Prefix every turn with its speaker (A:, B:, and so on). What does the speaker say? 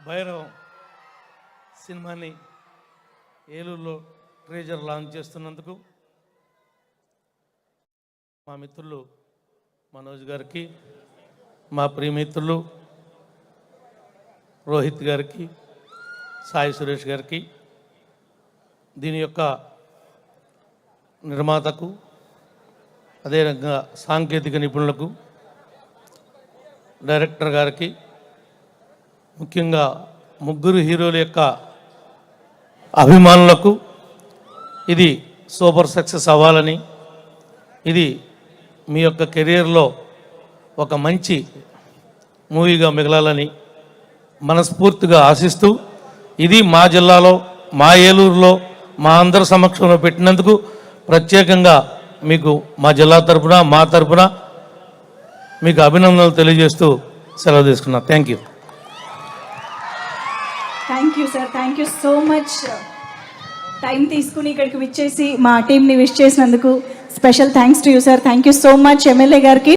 A: భైరవం సినిమాని ఏలూరులో treasure launch చేస్తున్నందుకు మా మిత్రులు మనోజ్ గారికి, మా ప్రియమిత్రులు రోహిత్ గారికి, సాయి సురేష్ గారికి, దీని యొక్క నిర్మాతకు, అదేవిధంగా సాంకేతిక నిపుణులకు, డైరెక్టర్ గారికి, ముఖ్యంగా ముగ్గురు హీరోల యొక్క అభిమానులకు ఇది సూపర్ సక్సెస్ అవ్వాలని, ఇది మీ యొక్క కెరీర్లో ఒక మంచి మూవీగా మిగలాలని మనస్ఫూర్తిగా ఆశిస్తూ, ఇది మా జిల్లాలో, మా ఏలూరులో, మా అందరి సమక్షంలో పెట్టినందుకు ప్రత్యేకంగా మీకు మా జిల్లా తరపున, మా తరపున మీకు అభినందనలు తెలియజేస్తూ సెలవు తీసుకున్నా. Thank you.
B: Thank you sir, thank you so much. Time తీసుకుని ఇక్కడికి విచ్చేసి మా టీంని విష్ చేసినందుకు special thanks to you sir. Thank you so much MLA గారికి.